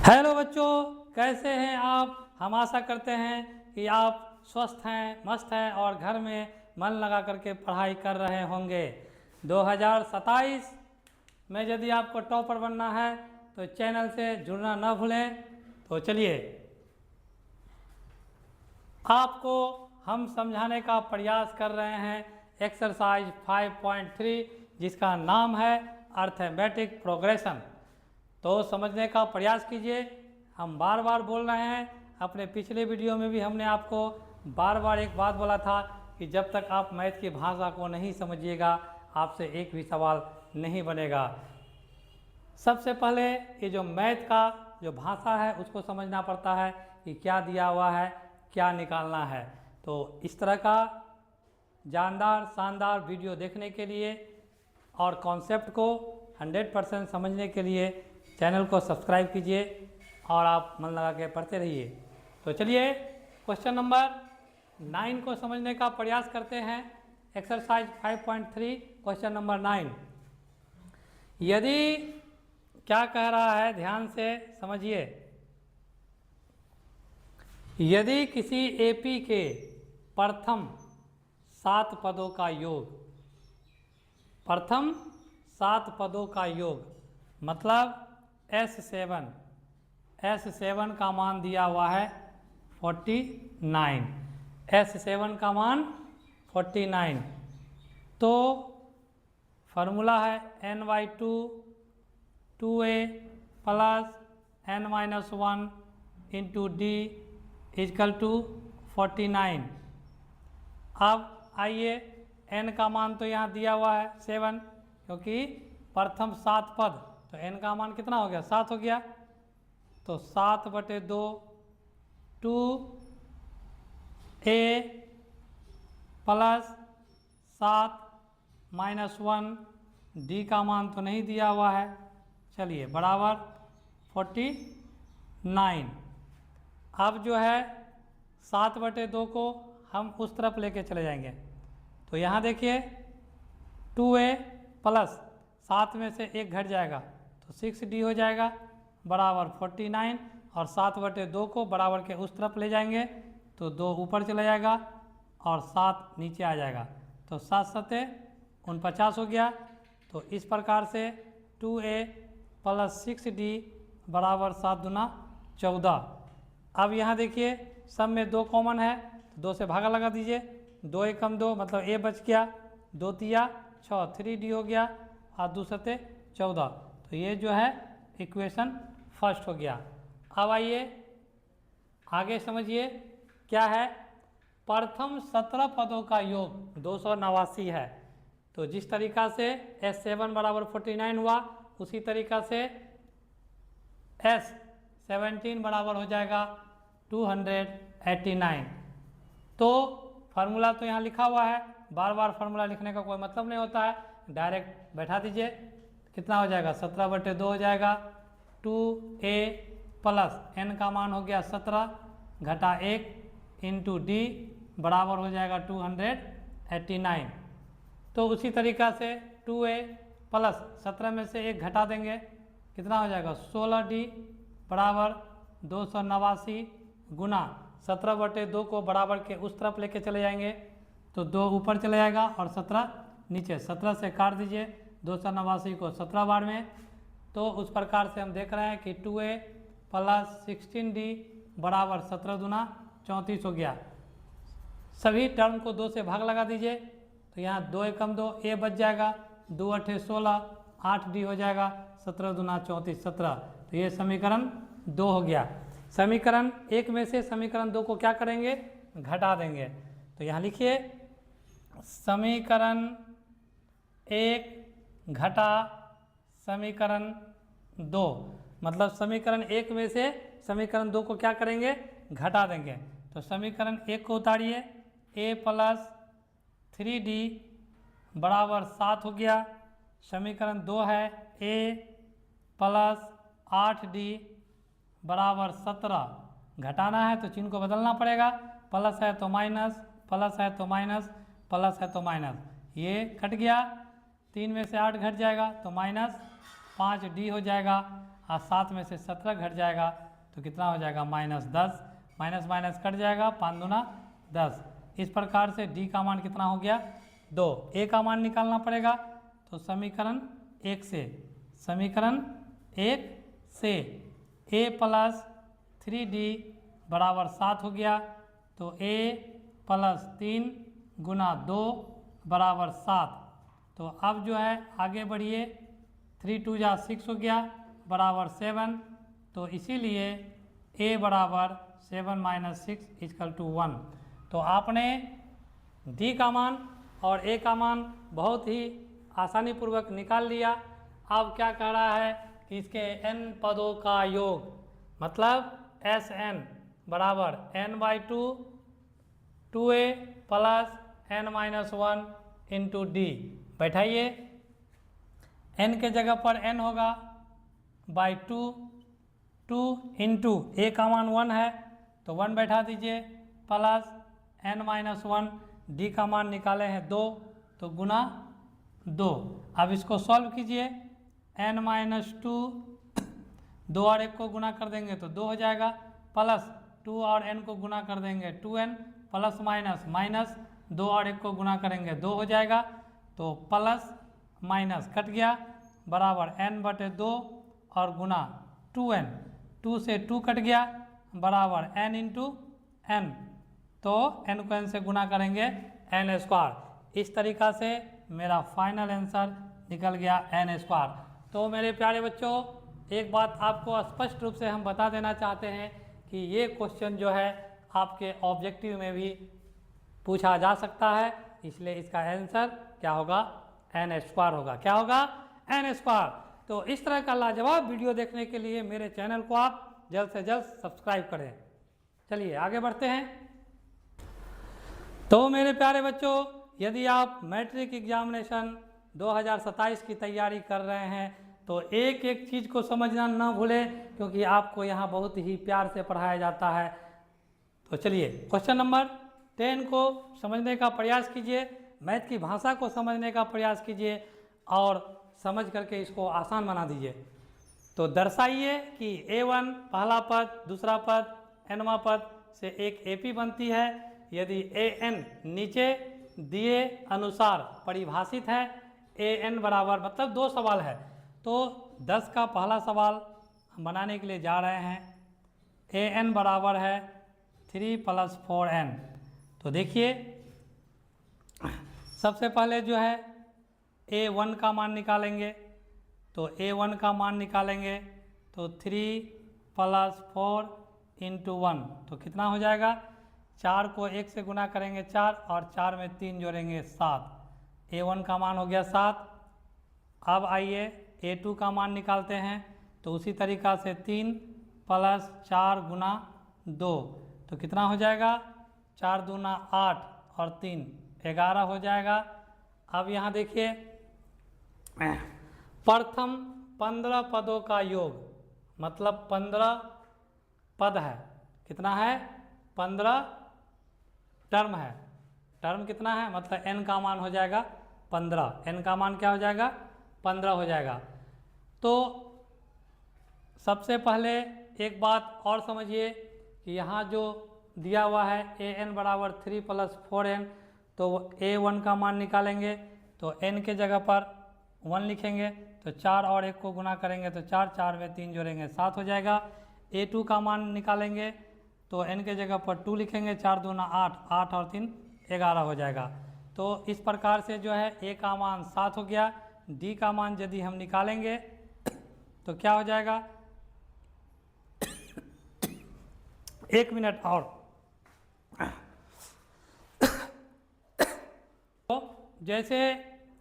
Hello बच्चों, कैसे हैं आप। हम आशा करते हैं कि आप स्वस्थ हैं, मस्त हैं और घर में मन लगा करके पढ़ाई कर रहे होंगे। 2027 में यदि आपको टॉपर बनना है तो चैनल से जुड़ना न भूलें। तो चलिए आपको हम समझाने का प्रयास कर रहे हैं एक्सरसाइज 5.3 जिसका नाम है अर्थमेटिक प्रोग्रेशन। तो समझने का प्रयास कीजिए। हम बार बार बोल रहे हैं, अपने पिछले वीडियो में भी हमने आपको बार बार एक बात बोला था कि जब तक आप मैथ की भाषा को नहीं समझिएगा आपसे एक भी सवाल नहीं बनेगा। सबसे पहले ये जो मैथ का जो भाषा है उसको समझना पड़ता है कि क्या दिया हुआ है, क्या निकालना है। तो इस तरह का जानदार शानदार वीडियो देखने के लिए और कॉन्सेप्ट को 100% समझने के लिए चैनल को सब्सक्राइब कीजिए और आप मन लगा के पढ़ते रहिए। तो चलिए क्वेश्चन नंबर 9 को समझने का प्रयास करते हैं। Exercise 5.3 question number 9। यदि क्या कह रहा है ध्यान से समझिए। यदि किसी एपी के प्रथम 7 पदों का योग, प्रथम 7 पदों का योग मतलब S7 का मान दिया हुआ है 49। S7 का मान 49। तो फार्मूला है n/2 2a plus n-1 into d is equal to 49। अब आइए n का मान तो यहाँ दिया हुआ है 7, क्योंकि प्रथम 7 पद, तो n का मान कितना हो गया, 7 हो गया। तो 7/2 2a प्लस 7 -1 d का मान तो नहीं दिया हुआ है, चलिए बराबर 49। अब जो है 7/2 को हम उस तरफ लेके चले जाएंगे। तो यहाँ देखिए 2a प्लस 7 में से 1 घट जाएगा तो 6d हो जाएगा बराबर 49। और 7/2 को बराबर के उस तरफ ले जाएंगे तो 2 ऊपर चला जाएगा और 7 नीचे आ जाएगा। तो 7 7 49 हो गया। तो इस प्रकार से 2a प्लस 6d बराबर 7 दूना 14। अब यहाँ देखिए सब में 2 कॉमन है, 2 से भागा लगा दीजिए। 2 1 कम 2 मतलब a बच गया, 2 तिया 6 3d हो गया और 2 7 14। तो ये जो है इक्वेशन फर्स्ट हो गया। अब आइए आगे समझिए क्या है। प्रथम 17 पदों का योग 289 है। तो जिस तरीका से S7 बराबर 49 हुआ उसी तरीका से S17 बराबर हो जाएगा 289। तो फार्मूला तो यहाँ लिखा हुआ है, बार बार फार्मूला लिखने का कोई मतलब नहीं होता है, डायरेक्ट बैठा दीजिए। कितना हो जाएगा, 17/2 हो जाएगा। 2a प्लस n का मान हो गया 17 घटा 1 इंटू d बराबर हो जाएगा 289। तो उसी तरीका से 2a प्लस 17 में से 1 घटा देंगे, कितना हो जाएगा 16d बराबर 289 गुना 17/2 को बराबर के उस तरफ लेके चले जाएंगे तो 2 ऊपर चले जाएगा और 17 नीचे। 17 से काट दीजिए 289 को 17 बार में। तो उस प्रकार से हम देख रहे हैं कि 2a प्लस 16d बराबर 17 दूना 34 हो गया। सभी टर्म को 2 से भाग लगा दीजिए। तो यहाँ 2 1 कम 2 a बच जाएगा, 2 8 16 8d हो जाएगा, 17 दूना 34 17। तो ये समीकरण 2 हो गया। समीकरण 1 में से समीकरण 2 को क्या करेंगे, घटा देंगे। तो यहाँ लिखिए समीकरण 1 घटा समीकरण 2, मतलब समीकरण 1 में से समीकरण 2 को क्या करेंगे, घटा देंगे। तो समीकरण 1 को उतारिए, a प्लस 3d बराबर 7 हो गया। समीकरण 2 है a प्लस 8d बराबर 17। घटाना है तो चिन्ह को बदलना पड़ेगा, प्लस है तो माइनस, प्लस है तो माइनस, प्लस है तो माइनस, ये कट गया। 3 में से 8 घट जाएगा तो -5d हो जाएगा और 7 में से 17 घट जाएगा तो कितना हो जाएगा -10, माइनस माइनस कट जाएगा, 5 दूना 10। इस प्रकार से डी का मान कितना हो गया 2। ए का मान निकालना पड़ेगा, तो समीकरण 1 से a प्लस 3d बराबर 7 हो गया, तो a प्लस 3 गुना 2 बराबर 7। तो अब जो है आगे बढ़िए, 3 2 जा 6 हो गया बराबर 7, तो इसीलिए a बराबर 7 - 6 = 1। तो आपने d का मान और a का मान बहुत ही आसानी पूर्वक निकाल लिया। अब क्या कह रहा है कि इसके n पदों का योग, मतलब Sn बराबर n/2 2a plus n-1 into D. बैठाइए, n के जगह पर n होगा बाई 2 इंटू a का मान 1 है तो 1 बैठा दीजिए, प्लस n-1, d का मान निकाले हैं 2 तो गुना 2। अब इसको सॉल्व कीजिए, n-2 2 और 1 को गुना कर देंगे तो 2 हो जाएगा, प्लस 2 और n को गुना कर देंगे 2n, प्लस माइनस 2 और 1 को गुना करेंगे 2 हो जाएगा, तो प्लस माइनस कट गया बराबर n/2 और गुना 2n, 2 से 2 कट गया बराबर n इंटू n, तो n को n से गुना करेंगे n²। इस तरीक़ा से मेरा फाइनल आंसर निकल गया n²। तो मेरे प्यारे बच्चों, एक बात आपको स्पष्ट रूप से हम बता देना चाहते हैं कि ये क्वेश्चन जो है आपके ऑब्जेक्टिव में भी पूछा जा सकता है, इसलिए इसका आंसर क्या होगा n² होगा। क्या होगा n²। तो इस तरह का लाजवाब वीडियो देखने के लिए मेरे चैनल को आप जल्द से जल्द सब्सक्राइब करें। चलिए आगे बढ़ते हैं। तो मेरे प्यारे बच्चों, यदि आप मैट्रिक एग्जामिनेशन 2027 की तैयारी कर रहे हैं तो एक एक चीज़ को समझना ना भूलें, क्योंकि आपको यहाँ बहुत ही प्यार से पढ़ाया जाता है। तो चलिए क्वेश्चन नंबर 10 को समझने का प्रयास कीजिए, मैथ की भाषा को समझने का प्रयास कीजिए और समझ करके इसको आसान बना दीजिए। तो दर्शाइए कि a1 पहला पद, दूसरा पद, nवां पद से एक AP बनती है यदि an नीचे दिए अनुसार परिभाषित है। an बराबर, मतलब 2 सवाल है, तो 10 का पहला सवाल हम बनाने के लिए जा रहे हैं। an बराबर है 3 + 4n। तो देखिए सबसे पहले जो है a1 का मान निकालेंगे, तो a1 का मान निकालेंगे तो 3 + 4 × 1 तो कितना हो जाएगा, 4 को 1 से गुना करेंगे 4 और 4 में 3 जोड़ेंगे 7, a1 का मान हो गया 7। अब आइए a2 का मान निकालते हैं, तो उसी तरीक़ा से 3 + 4 × 2 तो कितना हो जाएगा, 4 दूना 8 और 3 11 हो जाएगा। अब यहाँ देखिए प्रथम 15 पदों का योग, मतलब 15 पद है, कितना है 15 टर्म है। टर्म कितना है, मतलब n का मान हो जाएगा 15, n का मान क्या हो जाएगा 15 हो जाएगा। तो सबसे पहले एक बात और समझिए कि यहाँ जो दिया हुआ है an बराबर 3 + 4n, तो a1 का मान निकालेंगे तो n के जगह पर 1 लिखेंगे, तो 4 और 1 को गुना करेंगे तो 4, 4 में 3 जोड़ेंगे 7 हो जाएगा। a2 का मान निकालेंगे तो n के जगह पर 2 लिखेंगे, 4 दूना 8, 8 और 3 11 हो जाएगा। तो इस प्रकार से जो है a का मान 7 हो गया। d का मान यदि हम निकालेंगे तो क्या हो जाएगा 1 मिनट और। तो जैसे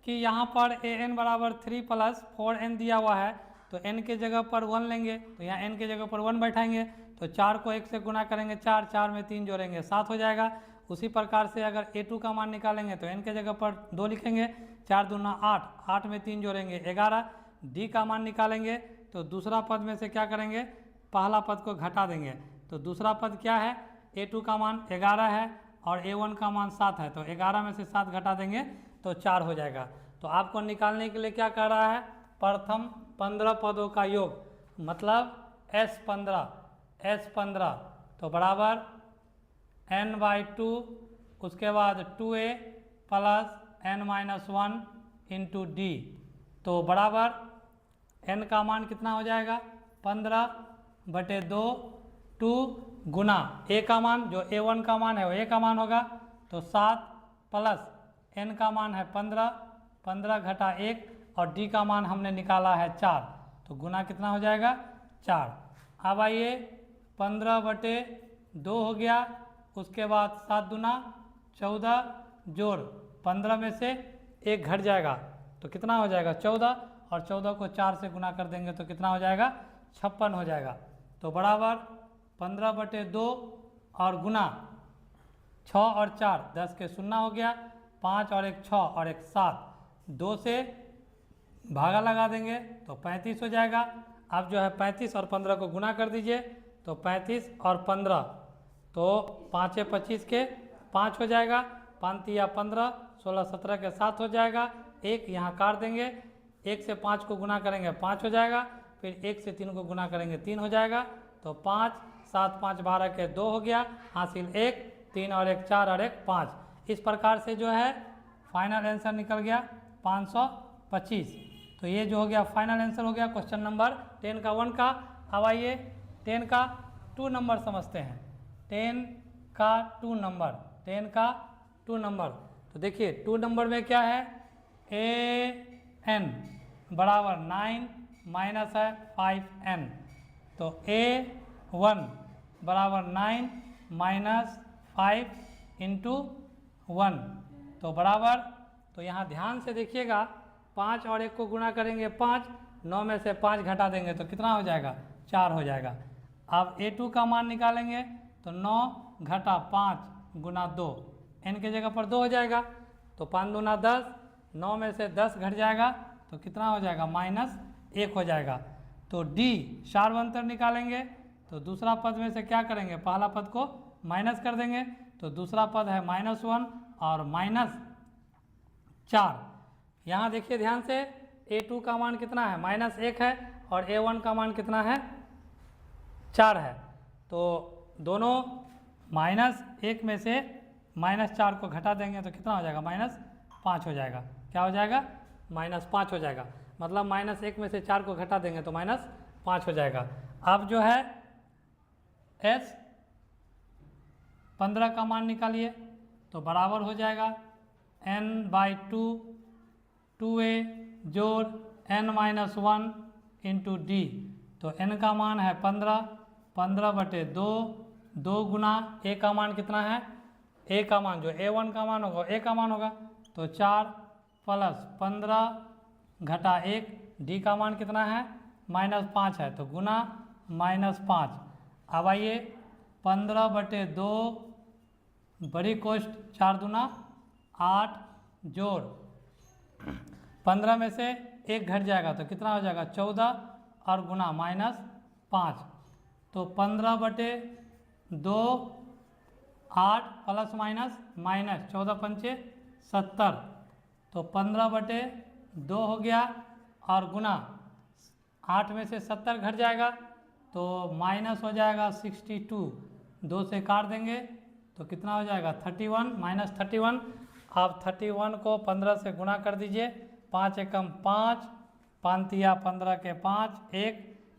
कि यहाँ पर an बराबर 3 + 4n दिया हुआ है, तो n के जगह पर 1 लेंगे, तो यहाँ n के जगह पर 1 बैठाएंगे, तो 4 को 1 से गुना करेंगे 4, 4 में 3 जोड़ेंगे 7 हो जाएगा। उसी प्रकार से अगर a2 का मान निकालेंगे तो n के जगह पर 2 लिखेंगे, 4 दूना 8, 8 में 3 जोड़ेंगे 11। d का मान निकालेंगे तो दूसरा पद में से क्या करेंगे, पहला पद को घटा देंगे, तो दूसरा पद क्या है, a2 का मान 11 है और a1 का मान 7 है, तो 11 में से 7 घटा देंगे तो 4 हो जाएगा। तो आपको निकालने के लिए क्या कर रहा है, प्रथम 15 पदों का योग, मतलब S15 तो बराबर n/2, उसके बाद 2a plus n-1 into D, तो बराबर n का मान कितना हो जाएगा 15/2, 2 गुना a का मान जो a1 का मान है वो a का मान होगा तो 7 प्लस n का मान है 15 घटा 1 और d का मान हमने निकाला है 4, तो गुना कितना हो जाएगा 4। अब आइए 15/2 हो गया, उसके बाद 7 दूना 14 जोड़ 15 में से 1 घट जाएगा तो कितना हो जाएगा 14, और 14 को 4 से गुना कर देंगे तो कितना हो जाएगा 56 हो जाएगा। तो बराबर 15/2 और गुना 6 और 4 10 के 0 हो गया, 5 और 1 6 और 1 7, 2 से भागा लगा देंगे तो 35 हो जाएगा। अब जो है 35 और 15 को गुना कर दीजिए तो 35 और 15 तो 5 25 के 5 हो जाएगा, 5 या 15 16 17 के 7 हो जाएगा, 1 यहाँ काट देंगे, 1 से 5 को गुना करेंगे 5 हो जाएगा, फिर 1 से 3 को गुना करेंगे 3 हो जाएगा, तो 5 7 5 12 के 2 हो गया, हासिल 1 3 और 1 4 और 1 5। इस प्रकार से जो है फाइनल आंसर निकल गया 525। तो ये जो हो गया फाइनल आंसर हो गया क्वेश्चन नंबर 10 का 1 का। अब आइए 10 का 2 नंबर समझते हैं। 10 का 2 नंबर, तो देखिए 2 नंबर में क्या है, an बराबर 9 माइनस है 5n, तो a1 बराबर 9 माइनस 5 इंटू 1, तो बराबर, तो यहाँ ध्यान से देखिएगा 5 और 1 को गुना करेंगे 5, 9 में से 5 घटा देंगे तो कितना हो जाएगा 4 हो जाएगा। अब a2 का मान निकालेंगे तो 9 घटा 5 गुना 2, n के जगह पर 2 हो जाएगा, तो 5 दूना 10, 9 में से 10 घट जाएगा तो कितना हो जाएगा -1 हो जाएगा। तो d सार्वंतर निकालेंगे तो दूसरा पद में से क्या करेंगे, पहला पद को माइनस कर देंगे, तो दूसरा पद है -1 और -4। यहाँ देखिए ध्यान से a2 का मान कितना है -1 है और a1 का मान कितना है 4 है, तो दोनों -1 में से -4 को घटा देंगे तो कितना हो जाएगा -5 हो जाएगा। क्या हो जाएगा -5 हो जाएगा, मतलब -1 में से 4 को घटा देंगे तो -5 हो जाएगा। अब जो है S15 का मान निकालिए तो बराबर हो जाएगा n/2 2a जोड़ n-1 इंटू डी, तो n का मान है 15/2, 2 गुना a का मान कितना है, a का मान जो a1 का मान होगा a का मान होगा तो 4 प्लस 15 घटा 1, d का मान कितना है -5 है तो गुना -5। अब आइए 15/2 बड़ी कोष्ठ 4 दूना 8 जोड़ 15 में से 1 घट जाएगा तो कितना हो जाएगा 14 और गुना -5, तो 15/2 8 प्लस माइनस 14 पंचे 70, तो 15/2 हो गया और गुना 8 में से 70 घट जाएगा तो माइनस हो जाएगा 62, 2 से काट देंगे तो कितना हो जाएगा 31 -31। अब 31 को 15 से गुना कर दीजिए, 5 एकम 5, 5 तिया 15 के 5, 1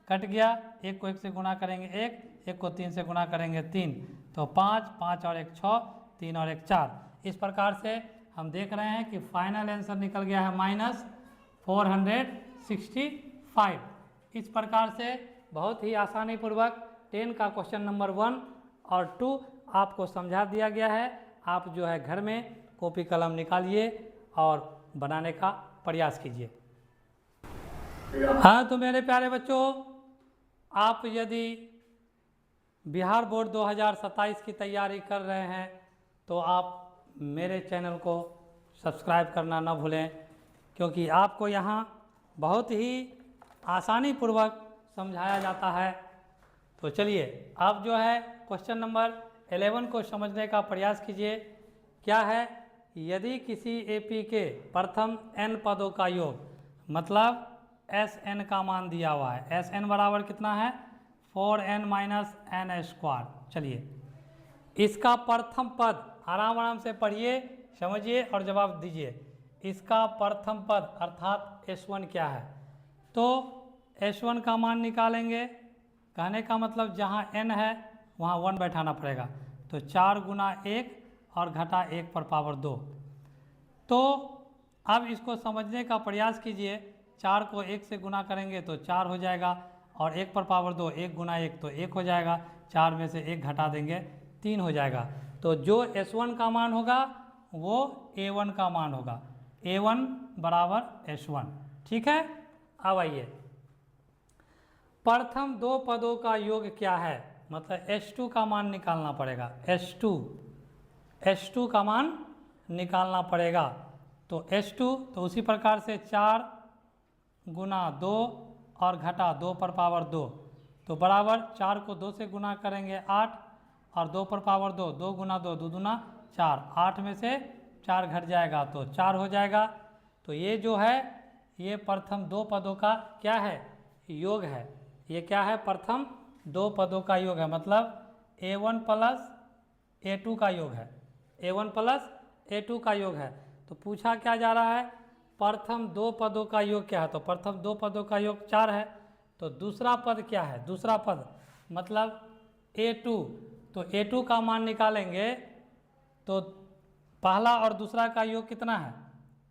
कट गया, 1 को 1 से गुना करेंगे 1, 1 को 3 से गुना करेंगे 3, तो 5, 5 और 1 6, 3 और 1 4। इस प्रकार से हम देख रहे हैं कि फाइनल आंसर निकल गया है -465। इस प्रकार से बहुत ही आसानी पूर्वक 10 का क्वेश्चन नंबर 1 और 2 आपको समझा दिया गया है। आप जो है घर में कॉपी कलम निकालिए और बनाने का प्रयास कीजिए। हाँ तो मेरे प्यारे बच्चों, आप यदि बिहार बोर्ड 2027 की तैयारी कर रहे हैं तो आप मेरे चैनल को सब्सक्राइब करना ना भूलें, क्योंकि आपको यहाँ बहुत ही आसानी पूर्वक समझाया जाता है। तो चलिए आप जो है क्वेश्चन नंबर 11 को समझने का प्रयास कीजिए। क्या है, यदि किसी एपी के प्रथम n पदों का योग, मतलब एस एन का मान दिया हुआ है। एस एन बराबर कितना है 4n माइनस एन स्क्वायर। चलिए इसका प्रथम पद आराम आराम से पढ़िए, समझिए और जवाब दीजिए। इसका प्रथम पद अर्थात S1 क्या है, तो S1 का मान निकालेंगे। कहने का मतलब जहाँ n है वहाँ 1 बैठाना पड़ेगा, तो 4 गुना 1 और घटा 1 पर पावर 2। तो अब इसको समझने का प्रयास कीजिए। 4 को 1 से गुना करेंगे तो 4 हो जाएगा, और 1 पर पावर 2, 1 गुना 1 तो 1 हो जाएगा, 4 में से 1 घटा देंगे 3 हो जाएगा। तो जो S1 का मान होगा वो A1 का मान होगा, A1 बराबर S1। ठीक है, अब आइए प्रथम दो पदों का योग क्या है, मतलब S2 का मान निकालना पड़ेगा। S2 का मान निकालना पड़ेगा। तो S2 तो उसी प्रकार से 4 गुना 2 और घटा 2 पर पावर 2, तो बराबर 4 को 2 से गुना करेंगे 8 और 2 पर पावर 2, 2 गुना 2 2 दूना 4, 8 में से 4 घट जाएगा तो 4 हो जाएगा। तो ये जो है ये प्रथम दो पदों का क्या है, योग है। ये क्या है, प्रथम दो पदों का योग है, मतलब A1 प्लस A2 का योग है, A1 प्लस A2 का योग है। तो पूछा क्या जा रहा है, प्रथम दो पदों का योग क्या है, तो प्रथम दो पदों का योग 4 है। तो दूसरा पद क्या है, दूसरा पद मतलब A2, तो A2 का मान निकालेंगे तो पहला और दूसरा का योग कितना है,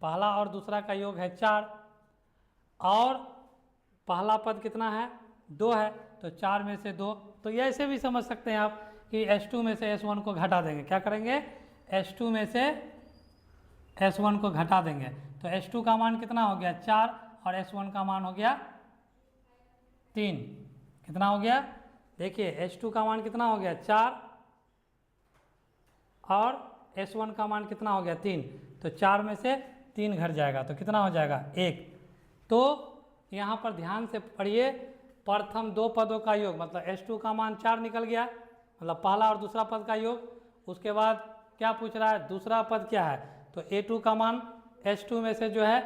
पहला और दूसरा का योग है 4, और पहला पद कितना है 2 है, तो 4 में से 2। तो ये ऐसे भी समझ सकते हैं आप कि S2 में से S1 को घटा देंगे। क्या करेंगे, S2 में से S1 को घटा देंगे, तो S2 का मान कितना हो गया 4 और S1 का मान हो गया 3। कितना हो गया, देखिए S2 का मान कितना हो गया 4 और S1 का मान कितना हो गया 3, तो 4 में से 3 घट जाएगा तो कितना हो जाएगा 1। तो यहाँ पर ध्यान से पढ़िए, प्रथम दो पदों का योग मतलब S2 का मान 4 निकल गया, मतलब पहला और दूसरा पद का योग। उसके बाद क्या पूछ रहा है, दूसरा पद क्या है, तो A2 का मान S2 में से जो है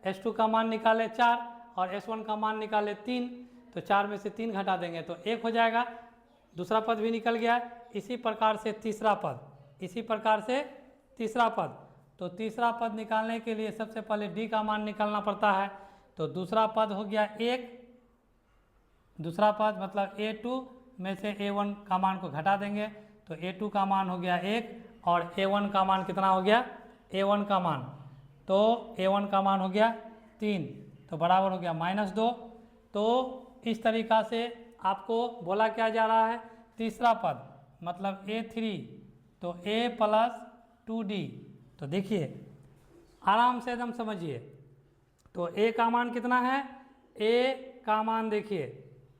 S2 का मान निकाले 4 और S1 का मान निकाले 3, तो 4 में से 3 घटा देंगे तो 1 हो जाएगा, दूसरा पद भी निकल गया। इसी प्रकार से तीसरा पद, इसी प्रकार से तीसरा पद, तो तीसरा पद निकालने के लिए सबसे पहले D का मान निकालना पड़ता है। तो दूसरा पद हो गया 1, दूसरा पद मतलब A2 में से A1 का मान को घटा देंगे तो A2 का मान हो गया 1 और A1 का मान कितना हो गया, A1 का मान, तो A1 का मान हो गया 3, तो बराबर हो गया -2। तो इस तरीक़ा से आपको बोला क्या जा रहा है, तीसरा पद मतलब A3 तो A प्लस 2D। तो देखिए आराम से एकदम समझिए, तो A का मान कितना है, A का मान देखिए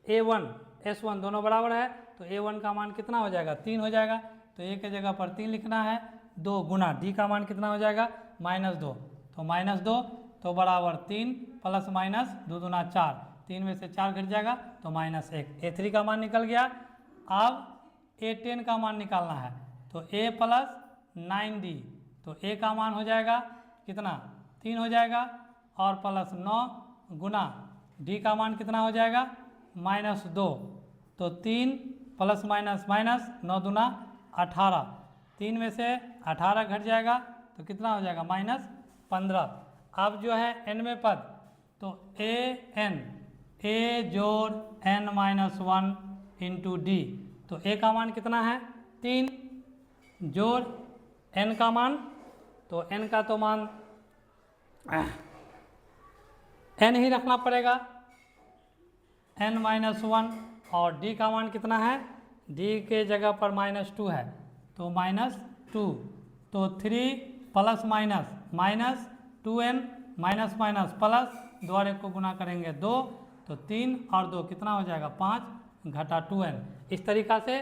A1 S1 दोनों बराबर है, तो A1 का मान कितना हो जाएगा 3 हो जाएगा, तो A के जगह पर 3 लिखना है, 2 गुना D का मान कितना हो जाएगा -2, तो -2 तो बराबर 3 प्लस माइनस 2 दूना 4, 3 में से 4 घट जाएगा तो -1। A3 का मान निकल गया। अब A10 का मान निकालना है, तो A प्लस 9D, तो A का मान हो जाएगा कितना 3 हो जाएगा और प्लस 9 गुना D का मान कितना हो जाएगा -2, तो 3 प्लस माइनस माइनस 9 दूना 18, 3 में से 18 घट जाएगा तो कितना हो जाएगा -15। अब जो है n में पद, तो A जोड़ n माइनस 1 इंटू D, तो A का मान कितना है 3 जोड़ n का मान, तो n का तो मान n ही रखना पड़ेगा n माइनस 1, और D का मान कितना है, D के जगह पर -2 है तो -2, तो 3 plus minus 2n minus minus plus, द्वारे को गुना करेंगे 2, तो 3 और 2 कितना हो जाएगा 5 घटा 2n। इस तरीक़ा से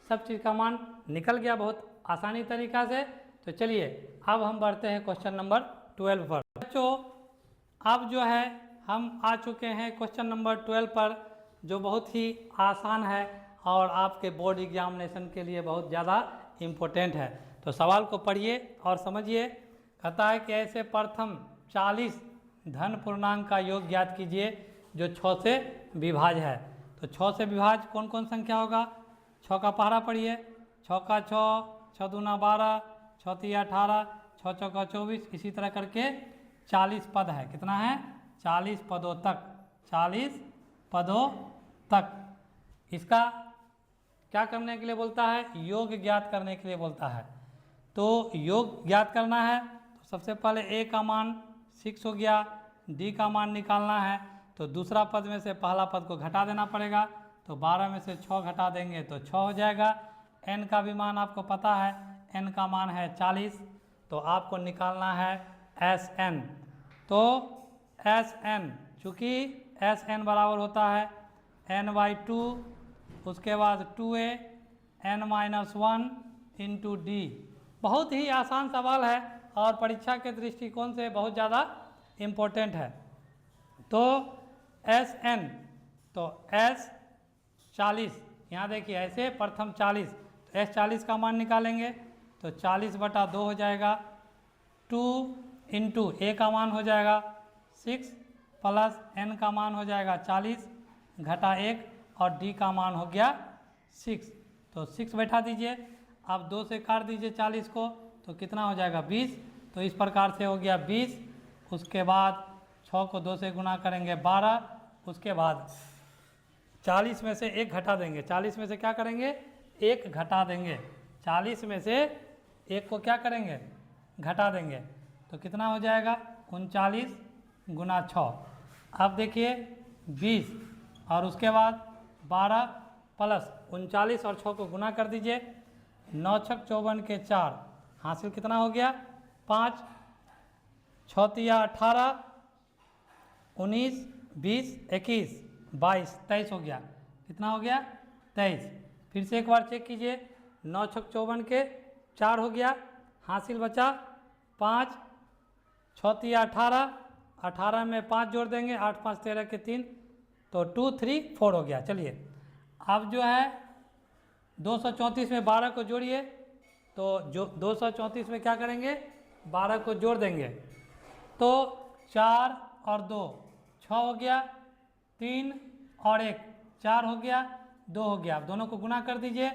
सब चीज़ का मान निकल गया बहुत आसानी तरीक़ा से। तो चलिए अब हम बढ़ते हैं क्वेश्चन नंबर 12 पर। बच्चों अब जो है हम आ चुके हैं क्वेश्चन नंबर 12 पर, जो बहुत ही आसान है और आपके बोर्ड एग्जामिनेशन के लिए बहुत ज़्यादा इम्पोर्टेंट है। तो सवाल को पढ़िए और समझिए। कहता है कि ऐसे प्रथम 40 धन पूर्णांक का योग ज्ञात कीजिए जो 6 से विभाज्य है। तो 6 से विभाज्य कौन कौन संख्या होगा? 6 का पहरा पढ़िए, 6 का 6, 6 दूना 12, 6 तिया 18, 6 चौका 24, इसी तरह करके 40 पद है। कितना है? 40 पदों तक, 40 पदों तक। इसका क्या करने के लिए बोलता है? योग ज्ञात करने के लिए बोलता है। तो योग ज्ञात करना है तो सबसे पहले ए का मान 6 हो गया, डी का मान निकालना है तो दूसरा पद में से पहला पद को घटा देना पड़ेगा। तो 12 में से 6 घटा देंगे तो 6 हो जाएगा। एन का भी मान आपको पता है, एन का मान है 40, तो आपको निकालना है एस एन। तो एस एन, चूँकि एस एन बराबर होता है n/2, उसके बाद 2a n-1 इंटू डी। बहुत ही आसान सवाल है और परीक्षा के दृष्टिकोण से बहुत ज़्यादा इम्पोर्टेंट है। तो एस एन, तो एस 40, यहाँ देखिए ऐसे प्रथम 40, तो एस 40 का मान निकालेंगे तो 40/2 हो जाएगा। 2 इंटू ए का मान हो जाएगा 6 प्लस एन का मान हो जाएगा 40 घटा 1 और डी का मान हो गया 6, तो 6 बैठा दीजिए। अब 2 से काट दीजिए 40 को तो कितना हो जाएगा? 20। तो इस प्रकार से हो गया 20। उसके बाद 6 को 2 से गुना करेंगे 12, उसके बाद 40 में से 1 घटा देंगे। 40 में से क्या करेंगे? 1 घटा देंगे। 40 में से 1 को क्या करेंगे? घटा देंगे। तो कितना हो जाएगा? 39 गुना 6। अब देखिए 20 और उसके बाद 12 प्लस 39 और 6 को गुना कर दीजिए। 9 छक 54 के 4, हासिल कितना हो गया? 5, 6 तिया 18, 19, 20, 21, 22, 23 हो गया। कितना हो गया? 23। फिर से एक बार चेक कीजिए। 9 छक 54 के 4 हो गया, हासिल बचा 5, 6 तिया 18, 18 में 5 जोड़ देंगे, 8 5 13 के 3, तो 2 3 4 हो गया। चलिए अब जो है 234 में 12 को जोड़िए, तो जो 234 में क्या करेंगे? 12 को जोड़ देंगे तो 4 और 2 6 हो गया, 3 और 1 4 हो गया, 2 हो गया। अब दोनों को गुना कर दीजिए।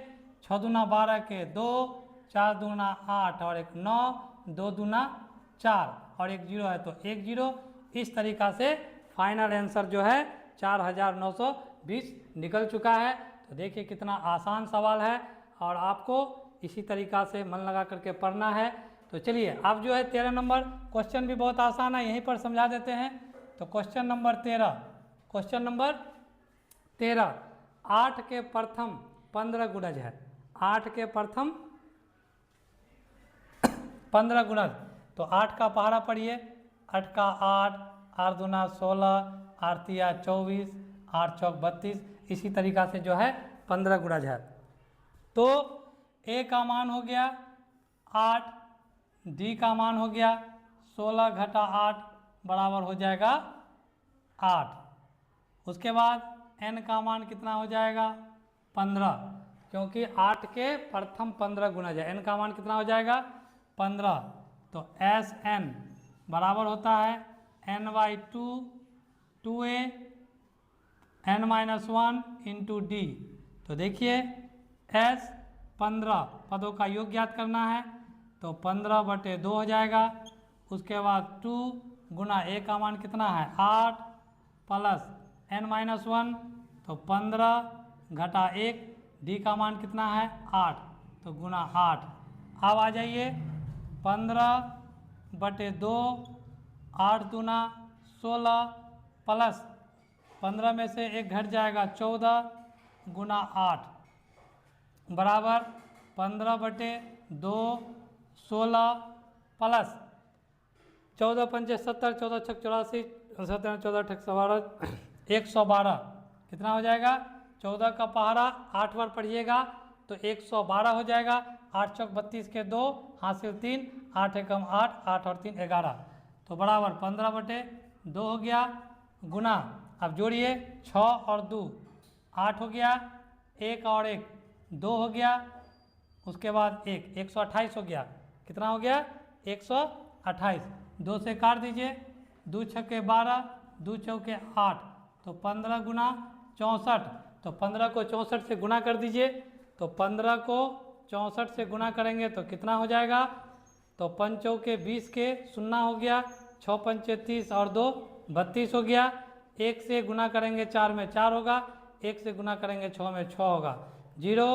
6 दूना 12 के 2, 4 दूना 8 और 1 9, 2 दूना 4 और 1 0 है तो 1 0। इस तरीक़ा से फाइनल आंसर जो है 4920 निकल चुका है। तो देखिए कितना आसान सवाल है और आपको इसी तरीक़ा से मन लगा करके पढ़ना है। तो चलिए अब जो है 13 नंबर क्वेश्चन भी बहुत आसान है, यहीं पर समझा देते हैं। तो क्वेश्चन नंबर 13, 8 के प्रथम 15 गुणज है। 8 के प्रथम 15 गुणज, तो 8 का पहाड़ा पढ़िए। 8 का 8, 8 दूना 16, 8 तिया 24, 8 चौक 32, इसी तरीक़ा से जो है 15 गुणज है। तो ए का मान हो गया 8, डी का मान हो गया 16 घटा 8 बराबर हो जाएगा 8। उसके बाद एन का मान कितना हो जाएगा? 15, क्योंकि 8 के प्रथम 15 गुणज है। एन का मान कितना हो जाएगा? 15। तो एस एन बराबर होता है n/2 2a n-1 into D. तो देखिए एस 15 पदों का योग ज्ञात करना है तो 15/2 हो जाएगा। उसके बाद 2 गुना ए का मान कितना है? 8 प्लस n-1 तो 15 घटा 1, डी का मान कितना है? 8 तो गुना 8। अब आ जाइए 15/2, 8 दूना 16 प्लस 15 में से 1 घट जाएगा 14 गुना 8 बराबर 15/2 16 प्लस 14 पंचे 70, 14 छक 84, 14 ठक 112 कितना हो जाएगा? 14 का पहाड़ा 8 बार पढ़िएगा तो 112 हो जाएगा। 8 चौक 32 के 2, हासिल 3, 8 एकम 8, 8 और 3 11, तो बराबर 15/2 हो गया। गुना अब जोड़िए 6 और 2 8 हो गया, 1 और 1 2 हो गया, उसके बाद 1 128 हो गया। कितना हो गया? 128। 2 से काट दीजिए, 2 छक्के 12, 2 चौके 8, तो 15 गुना 64, तो 15 को 64 से गुना कर दीजिए। तो 15 को 64 से गुना करेंगे तो कितना हो जाएगा, तो 5 चौके 20 के 0 हो गया, 6 पंचे 30 और 2 32 हो गया। 1 से गुना करेंगे 4 में 4 होगा, 1 से गुना करेंगे 6 में 6 होगा। 0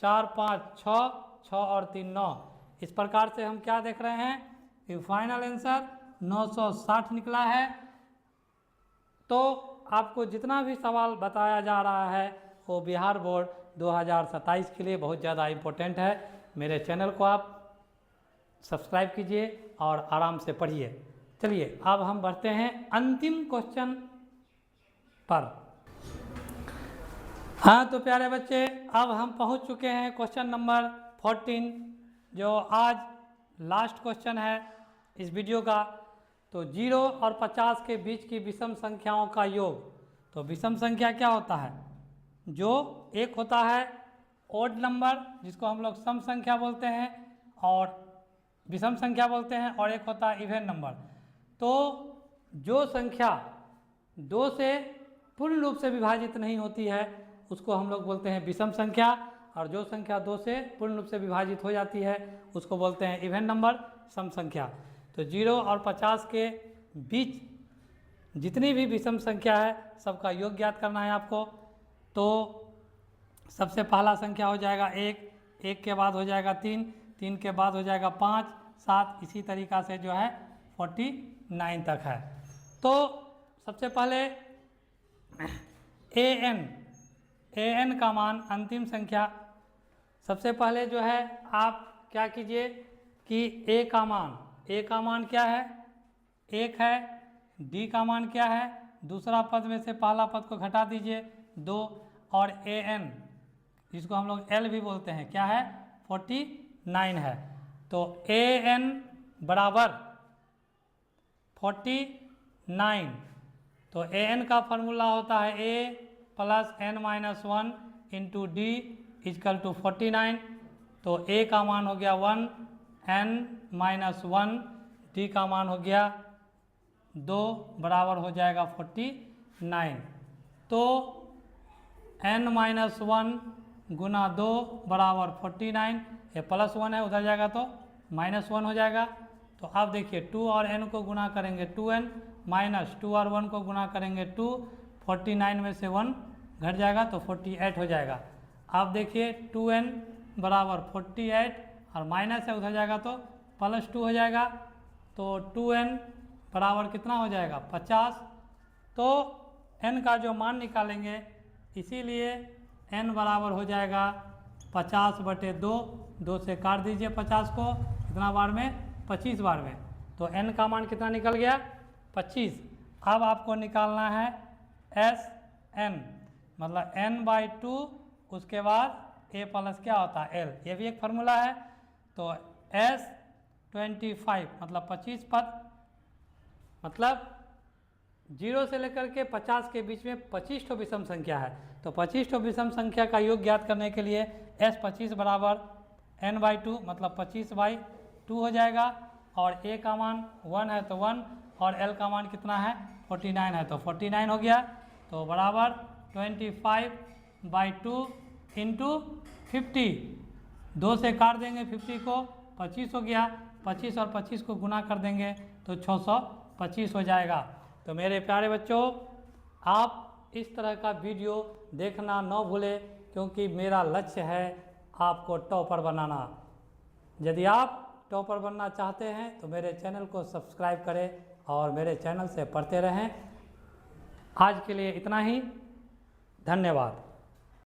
4 5 6, 6 और 3 9। इस प्रकार से हम क्या देख रहे हैं कि फाइनल आंसर 960 निकला है। तो आपको जितना भी सवाल बताया जा रहा है वो बिहार बोर्ड 2027 के लिए बहुत ज़्यादा इम्पोर्टेंट है। मेरे चैनल को आप सब्सक्राइब कीजिए और आराम से पढ़िए। चलिए अब हम बढ़ते हैं अंतिम क्वेश्चन पर। हाँ तो प्यारे बच्चे, अब हम पहुंच चुके हैं क्वेश्चन नंबर 14, जो आज लास्ट क्वेश्चन है इस वीडियो का। तो 0 और 50 के बीच की विषम संख्याओं का योग। तो विषम संख्या क्या होता है, जो एक होता है ओड नंबर जिसको हम लोग सम संख्या बोलते हैं और विषम संख्या बोलते हैं, और एक होता है इवन नंबर। तो जो संख्या 2 से पूर्ण रूप से विभाजित नहीं होती है उसको हम लोग बोलते हैं विषम संख्या, और जो संख्या 2 से पूर्ण रूप से विभाजित हो जाती है उसको बोलते हैं इवन नंबर, सम संख्या। तो 0 और 50 के बीच जितनी भी विषम संख्या है सबका योग ज्ञात करना है आपको। तो सबसे पहला संख्या हो जाएगा 1, 1 के बाद हो जाएगा 3, 3 के बाद हो जाएगा 5, 7, इसी तरीक़ा से जो है 49 तक है। तो सबसे पहले an का मान अंतिम संख्या। सबसे पहले जो है आप क्या कीजिए कि a का मान क्या है, 1 है। d का मान क्या है, दूसरा पद में से पहला पद को घटा दीजिए 2, और an जिसको हम लोग l भी बोलते हैं क्या है, 49 है। तो an बराबर 49। तो an का फार्मूला होता है a plus n minus 1 into D is equal to 49। तो a का मान हो गया 1, n माइनस 1, d का मान हो गया 2, बराबर हो जाएगा 49। तो n माइनस 1 गुना 2 बराबर 49, ये प्लस 1 है, उधर जाएगा तो माइनस 1 हो जाएगा। तो आप देखिए 2 और n को गुना करेंगे 2n, माइनस 2 और 1 को गुना करेंगे 2, 49 में से 1 घट जाएगा तो 48 हो जाएगा। आप देखिए 2n बराबर 48 और माइनस है उधर जाएगा तो प्लस 2 हो जाएगा। तो 2n बराबर कितना हो जाएगा 50। तो n का जो मान निकालेंगे, इसीलिए n बराबर हो जाएगा 50/2, 2 से काट दीजिए 50 को, कितना बार में 25 बार में। तो n का मान कितना निकल गया 25। अब आपको निकालना है Sn, मतलब n/2, उसके बाद a प्लस क्या होता है l, ये भी एक फार्मूला है। तो S25 मतलब 25 पद, मतलब 0 से लेकर के 50 के बीच में 25 ठो विषम संख्या है। तो 25 ठो विषम संख्या का योग ज्ञात करने के लिए S25 बराबर n/2 मतलब 25/2 हो जाएगा, और a का मान 1 है तो 1, और l का मान कितना है 49 है तो 49 हो गया। तो बराबर 25/2 इंटू 50, 2 से काट देंगे 50 को, 25 हो गया, 25 और 25 को गुना कर देंगे तो 625 हो जाएगा। तो मेरे प्यारे बच्चों, आप इस तरह का वीडियो देखना न भूलें, क्योंकि मेरा लक्ष्य है आपको टॉपर बनाना। यदि आप टॉपर बनना चाहते हैं तो मेरे चैनल को सब्सक्राइब करें और मेरे चैनल से पढ़ते रहें। आज के लिए इतना ही, धन्यवाद।